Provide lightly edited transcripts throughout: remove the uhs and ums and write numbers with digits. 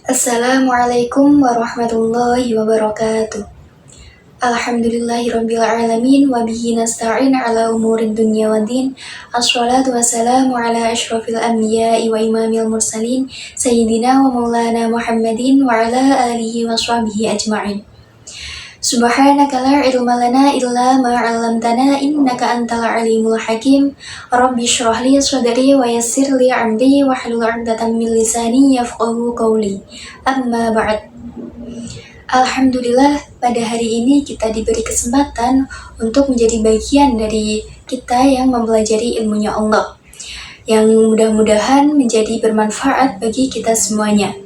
Assalamualaikum warahmatullahi wabarakatuh. Alhamdulillahirabbil alamin wa bihi nasta'in ala umurid dunya waddin. Assalatu wassalamu ala asyrafil anbiya'i wa imamil mursalin sayyidina wa maulana Muhammadin wa ala alihi wa sahbihi ajma'in. Subhanaka la ilma lana illa ma 'allamtana innaka antal alimul hakim. Rabbi shrah li sadri wa yassir li amri wahlul 'uqdatam min lisani yafqahu qawli. Amma ba'd. Alhamdulillah, pada hari ini kita diberi kesempatan untuk menjadi bagian dari kita yang mempelajari ilmunya Allah, yang mudah-mudahan menjadi bermanfaat bagi kita semuanya.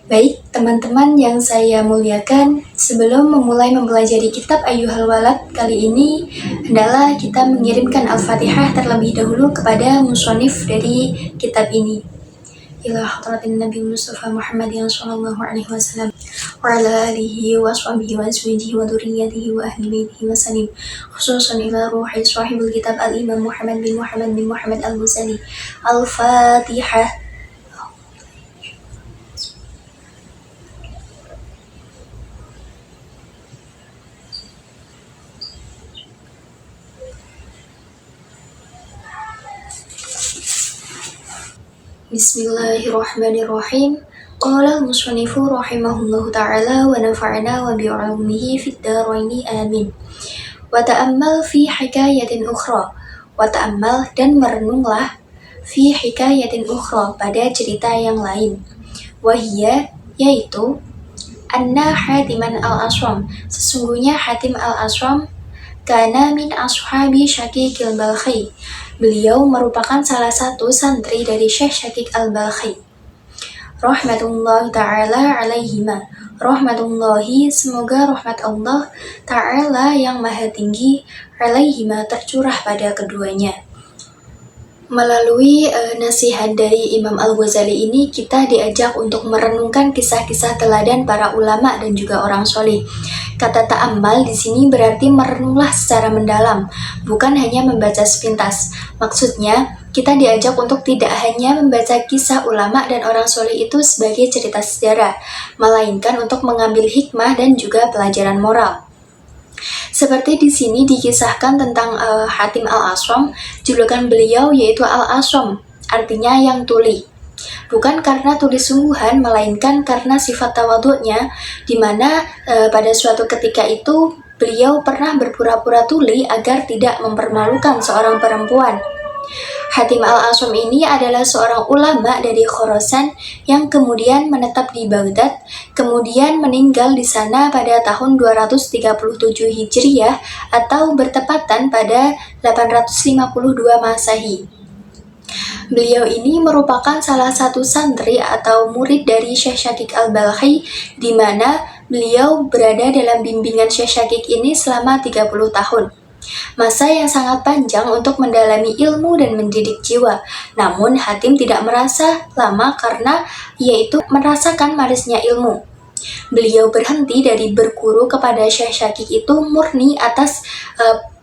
Baik, teman-teman yang saya muliakan, sebelum memulai mempelajari kitab Ayyuhal Walad kali ini, hendaklah kita mengirimkan Al-Fatihah terlebih dahulu kepada musonif dari kitab ini. Ila hadratin Nabi Mustafa Muhammadin sallallahu alaihi wasallam wa ala alihi wa sahbihi wa azwajihi wa dzurriyyatihi wa ahli baitihi wa sallim, khususan ila ruhi sahibul kitab al-Imam Muhammad bin Muhammad al-Ghazali. Al-Fatihah. Bismillahirrahmanirrahim. Qala al-musannifu rahimahullahu ta'ala wa nafa'ana wa bi'ulumihi fid dharaini amin. Wa ta'ammal fi hikayatin ukhra. Wa ta'ammal dan merenunglah fi hikayatin ukhra pada cerita yang lain. Wahia yaitu anna Hatiman al-Asram, sesungguhnya Hatim al-Asram kana min ashabi Syaqiq al-Balkhi, beliau merupakan salah satu santri dari Syekh Syaqiq al-Balkhi. Rahmatullahi ta'ala alaihima, rahmatullahi semoga rahmat Allah ta'ala yang maha tinggi alaihima tercurah pada keduanya. Melalui nasihat dari Imam Al-Ghazali ini, kita diajak untuk merenungkan kisah-kisah teladan para ulama dan juga orang soleh. Kata ta'ammal di sini berarti merenunglah secara mendalam, bukan hanya membaca sepintas. Maksudnya, kita diajak untuk tidak hanya membaca kisah ulama dan orang soleh itu sebagai cerita sejarah, melainkan untuk mengambil hikmah dan juga pelajaran moral. Seperti di sini dikisahkan tentang Hatim al-Asram, julukan beliau yaitu al-Asram, artinya yang tuli. Bukan karena tuli sungguhan, melainkan karena sifat tawadhu'nya, di mana pada suatu ketika itu beliau pernah berpura-pura tuli agar tidak mempermalukan seorang perempuan. Hatim al-Asram ini adalah seorang ulama dari Khorasan yang kemudian menetap di Baghdad, kemudian meninggal di sana pada tahun 237 Hijriyah atau bertepatan pada 852 Masehi. Beliau ini merupakan salah satu santri atau murid dari Syekh Syaqiq al-Balkhi, di mana beliau berada dalam bimbingan Syekh Syaqiq ini selama 30 tahun. Masa yang sangat panjang untuk mendalami ilmu dan mendidik jiwa. Namun Hatim tidak merasa lama karena ia itu merasakan manisnya ilmu. Beliau berhenti dari berguru kepada Syekh Syaqiq itu murni atas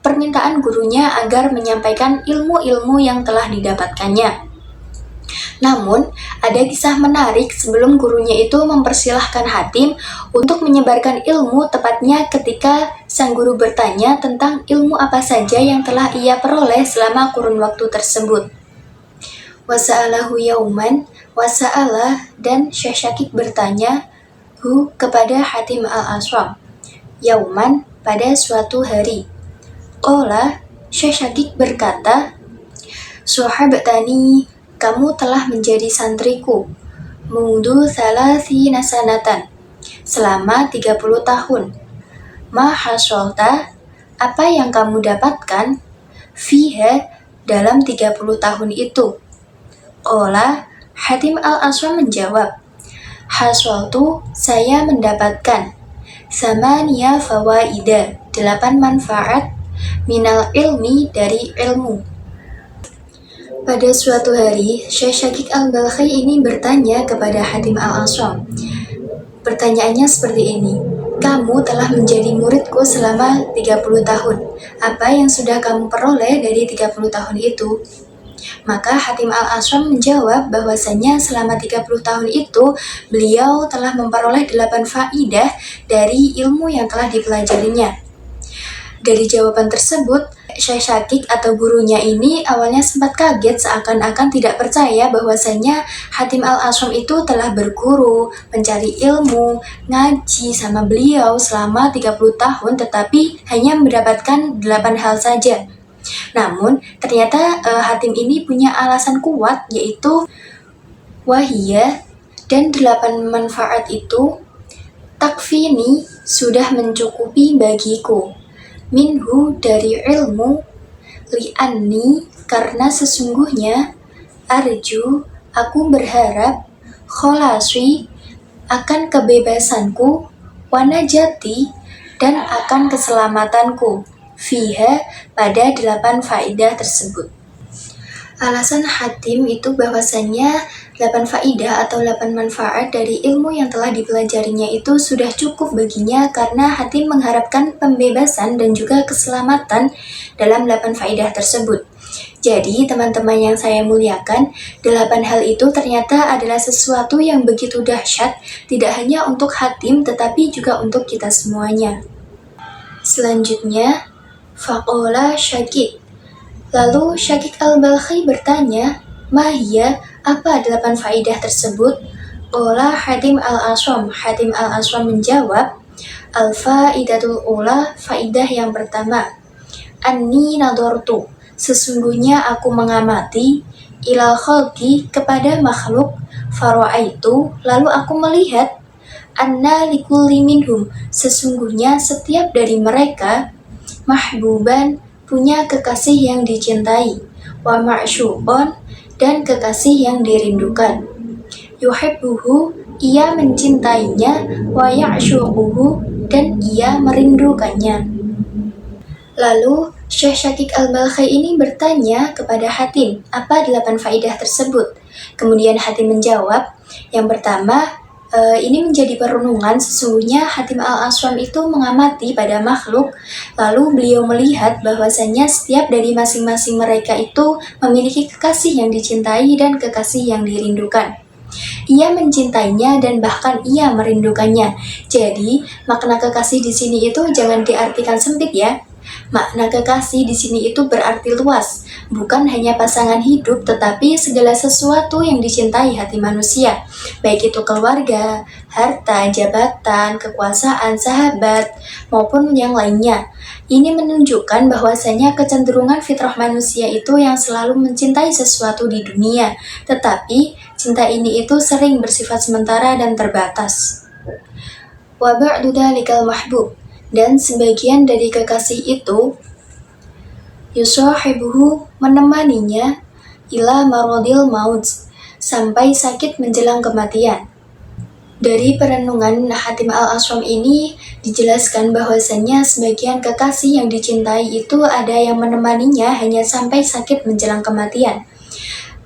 permintaan gurunya agar menyampaikan ilmu-ilmu yang telah didapatkannya. Namun, ada kisah menarik sebelum gurunya itu mempersilahkan Hatim untuk menyebarkan ilmu, tepatnya ketika sang guru bertanya tentang ilmu apa saja yang telah ia peroleh selama kurun waktu tersebut. Wasa'alahu yauman, wasa'alah, dan Syekh Syaqiq bertanya kepada Hatim al-Asram. Yauman, pada suatu hari. Qala, Syekh Syaqiq berkata, Sahabatani, kamu telah menjadi santriku, mundu thalathina sanatan, selama 30 tahun. Ma hasolta, apa yang kamu dapatkan? Fiha, dalam 30 tahun itu. Qala, Hatim al-Asram menjawab, hasoltu, saya mendapatkan. Samaniya fawaida, 8 manfaat, minal ilmi, dari ilmu. Pada suatu hari, Syekh Syaqiq al-Balkhi ini bertanya kepada Hatim al-Asram. Pertanyaannya seperti ini, kamu telah menjadi muridku selama 30 tahun. Apa yang sudah kamu peroleh dari 30 tahun itu? Maka Hatim al-Ashram menjawab bahwasanya selama 30 tahun itu beliau telah memperoleh 8 faidah dari ilmu yang telah dipelajarinya. Dari jawaban tersebut, Syekh Syakik atau gurunya ini awalnya sempat kaget seakan-akan tidak percaya bahwasanya Hatim al-Ashram itu telah berguru, mencari ilmu, ngaji sama beliau selama 30 tahun tetapi hanya mendapatkan 8 hal saja. Namun, ternyata Hatim ini punya alasan kuat yaitu wahiyah dan 8 manfaat itu takfini sudah mencukupi bagiku. Minhu dari ilmu, li'anni karena sesungguhnya, arju aku berharap, kholasi akan kebebasanku, wanajati dan akan keselamatanku, fiha pada 8 faedah tersebut. Alasan Hatim itu bahwasanya 8 faidah atau 8 manfaat dari ilmu yang telah dipelajarinya itu sudah cukup baginya karena Hatim mengharapkan pembebasan dan juga keselamatan dalam 8 faidah tersebut. Jadi teman-teman yang saya muliakan, 8 hal itu ternyata adalah sesuatu yang begitu dahsyat tidak hanya untuk Hatim tetapi juga untuk kita semuanya. Selanjutnya, faqala Syakik. Lalu Syakik al-Balkhi bertanya, Mahia, apa 8 faidah tersebut? Qala Hatim al-Ashram. Hatim al-Ashram menjawab, Al-faidatul ula, faidah yang pertama. Anni nadortu, sesungguhnya aku mengamati, ilal khalqi, kepada makhluk, faro'aitu, lalu aku melihat, anna likulli minhum, sesungguhnya setiap dari mereka, mahbuban, punya kekasih yang dicintai, wa ma'syuqon dan kekasih yang dirindukan. Yuhibbuhu, ia mencintainya, wa ya'syuquhu dan ia merindukannya. Lalu Syekh Syakik al-Balkhi ini bertanya kepada Hatim, apa 8 faidah tersebut? Kemudian Hatim menjawab, yang pertama, ini menjadi perenungan sesungguhnya Hatim al-Ashram itu mengamati pada makhluk, lalu beliau melihat bahwasanya setiap dari masing-masing mereka itu memiliki kekasih yang dicintai dan kekasih yang dirindukan. Ia mencintainya dan bahkan ia merindukannya. Jadi, makna kekasih di sini itu jangan diartikan sempit ya. Makna kekasih di sini itu berarti luas, bukan hanya pasangan hidup tetapi segala sesuatu yang dicintai hati manusia, baik itu keluarga, harta, jabatan, kekuasaan, sahabat, maupun yang lainnya. Ini menunjukkan bahwasanya kecenderungan fitrah manusia itu yang selalu mencintai sesuatu di dunia, tetapi cinta ini itu sering bersifat sementara dan terbatas. Wa ba'du dzalikal mahbub, dan sebagian dari kekasih itu yusahibuhu, menemaninya, ila marodil maut, sampai sakit menjelang kematian. Dari perenungan Hatim al-Ashram ini dijelaskan bahwasanya sebagian kekasih yang dicintai itu ada yang menemaninya hanya sampai sakit menjelang kematian.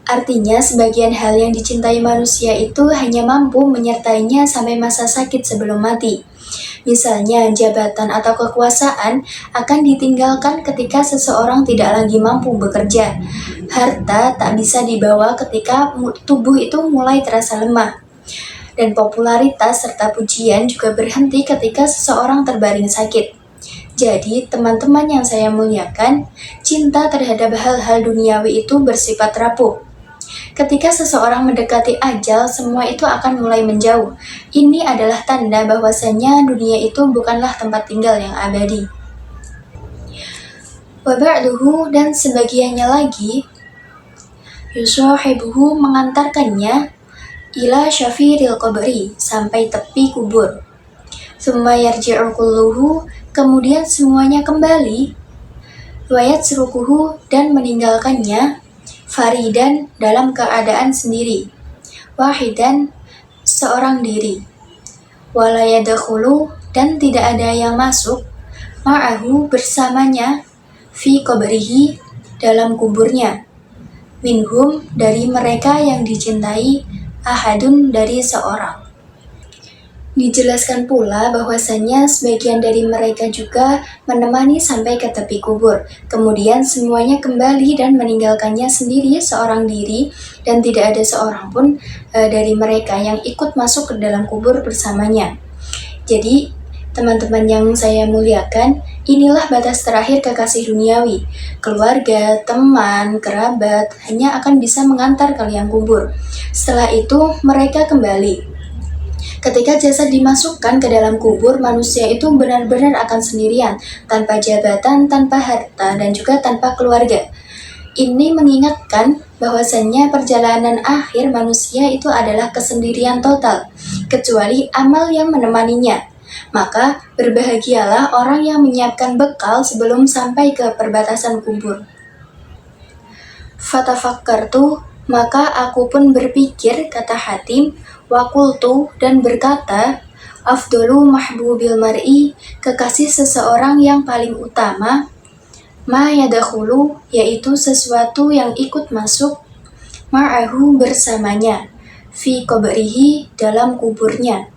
Artinya sebagian hal yang dicintai manusia itu hanya mampu menyertainya sampai masa sakit sebelum mati. Misalnya, jabatan atau kekuasaan akan ditinggalkan ketika seseorang tidak lagi mampu bekerja. Harta tak bisa dibawa ketika tubuh itu mulai terasa lemah. Dan popularitas serta pujian juga berhenti ketika seseorang terbaring sakit. Jadi, teman-teman yang saya muliakan, cinta terhadap hal-hal duniawi itu bersifat rapuh. Ketika seseorang mendekati ajal, semua itu akan mulai menjauh. Ini adalah tanda bahwasanya dunia itu bukanlah tempat tinggal yang abadi. Wa ba'duhu, dan sebagiannya lagi, yusahibuhu, mengantarkannya, ila syafiril qabri, sampai tepi kubur. Tsumma yarji'u kulluhu, kemudian semuanya kembali, wa yatsrukuhu, dan meninggalkannya, faridan, dalam keadaan sendiri, wahidan, seorang diri, wala yadkhulu, dan tidak ada yang masuk, ma'ahu, bersamanya, fi qabrihi, dalam kuburnya, minhum, dari mereka yang dicintai, ahadun, dari seorang. Dijelaskan pula bahwasannya sebagian dari mereka juga menemani sampai ke tepi kubur. Kemudian semuanya kembali dan meninggalkannya sendiri seorang diri dan tidak ada seorang pun dari mereka yang ikut masuk ke dalam kubur bersamanya. Jadi, teman-teman yang saya muliakan, inilah batas terakhir kekasih duniawi. Keluarga, teman, kerabat hanya akan bisa mengantar ke liang kubur. Setelah itu, mereka kembali. Ketika jasad dimasukkan ke dalam kubur, manusia itu benar-benar akan sendirian, tanpa jabatan, tanpa harta, dan juga tanpa keluarga. Ini mengingatkan bahwasannya perjalanan akhir manusia itu adalah kesendirian total, kecuali amal yang menemaninya. Maka berbahagialah orang yang menyiapkan bekal sebelum sampai ke perbatasan kubur. Fatafakkartu, maka aku pun berpikir, kata Hatim, wakultu, dan berkata, afdolu mahbubil mar'i, kekasih seseorang yang paling utama, ma yadakhulu, yaitu sesuatu yang ikut masuk, ma'ahu bersamanya, fi qabrihi, dalam kuburnya,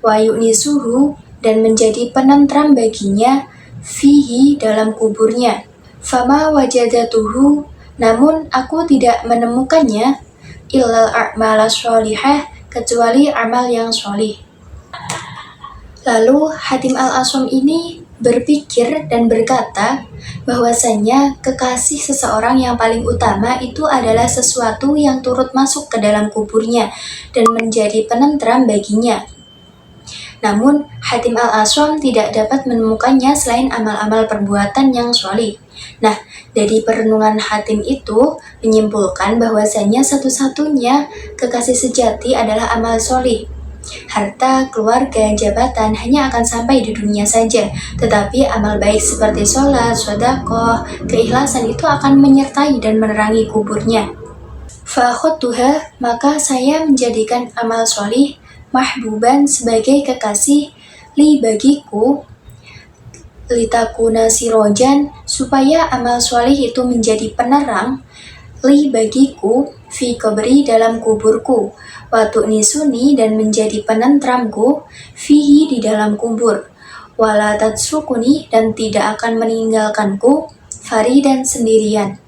wa yu'nisuhu, dan menjadi penentram baginya, fihi, dalam kuburnya, fama wajadatuhu, namun aku tidak menemukannya, illal a'mala sholihah, kecuali amal yang sholih. Lalu Hatim al-Aswam ini berpikir dan berkata bahwasanya kekasih seseorang yang paling utama itu adalah sesuatu yang turut masuk ke dalam kuburnya dan menjadi penentram baginya. Namun Hatim al-Aswam tidak dapat menemukannya selain amal-amal perbuatan yang sholih. Nah, dari perenungan Hatim itu menyimpulkan bahwasanya satu-satunya kekasih sejati adalah amal sholih. Harta, keluarga, jabatan hanya akan sampai di dunia saja, tetapi amal baik seperti sholat, sedekah, keikhlasan itu akan menyertai dan menerangi kuburnya. Fakhottuha, maka saya menjadikan amal sholih mahbuban sebagai kekasih li bagiku, litakuna sirojan, supaya amal sholih itu menjadi penerang li bagiku fi kubri, dalam kuburku, watu nisuni, dan menjadi penentramku fihi, di dalam kubur, wala tatsukuni, dan tidak akan meninggalkanku faridan, sendirian.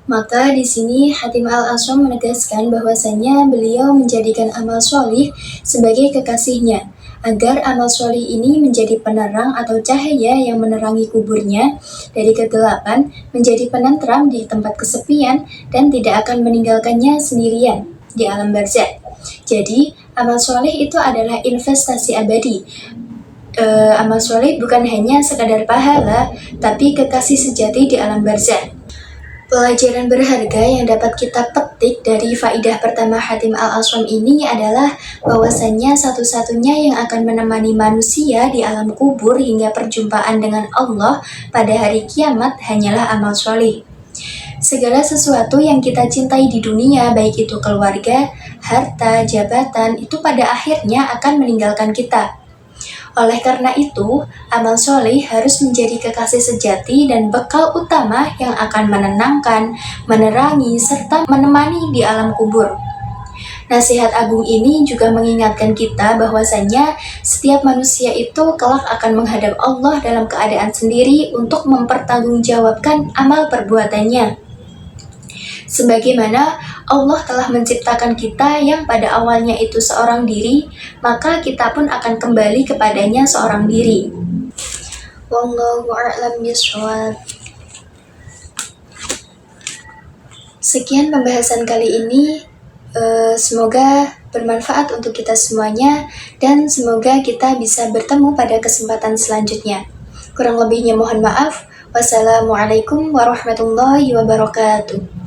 Maka di sini Hatim al-Aswam menegaskan bahwasanya beliau menjadikan amal sholih sebagai kekasihnya, agar amal sholih ini menjadi penerang atau cahaya yang menerangi kuburnya dari kegelapan, menjadi penentram di tempat kesepian, dan tidak akan meninggalkannya sendirian di alam barzakh. Jadi, amal sholih itu adalah investasi abadi. Amal sholih bukan hanya sekadar pahala, tapi kekasih sejati di alam barzakh. Pelajaran berharga yang dapat kita petik dari faidah pertama Hatim al-Aswam ini adalah bahwasannya satu-satunya yang akan menemani manusia di alam kubur hingga perjumpaan dengan Allah pada hari kiamat hanyalah amal sholih. Segala sesuatu yang kita cintai di dunia, baik itu keluarga, harta, jabatan, itu pada akhirnya akan meninggalkan kita. Oleh karena itu, amal sholih harus menjadi kekasih sejati dan bekal utama yang akan menenangkan, menerangi, serta menemani di alam kubur. Nasihat agung ini juga mengingatkan kita bahwasanya setiap manusia itu kelak akan menghadap Allah dalam keadaan sendiri untuk mempertanggungjawabkan amal perbuatannya. Sebagaimana Allah telah menciptakan kita yang pada awalnya itu seorang diri, maka kita pun akan kembali kepadanya seorang diri. Wallahu a'lam bishawab. Sekian pembahasan kali ini. Semoga bermanfaat untuk kita semuanya, dan semoga kita bisa bertemu pada kesempatan selanjutnya. Kurang lebihnya mohon maaf. Wassalamualaikum warahmatullahi wabarakatuh.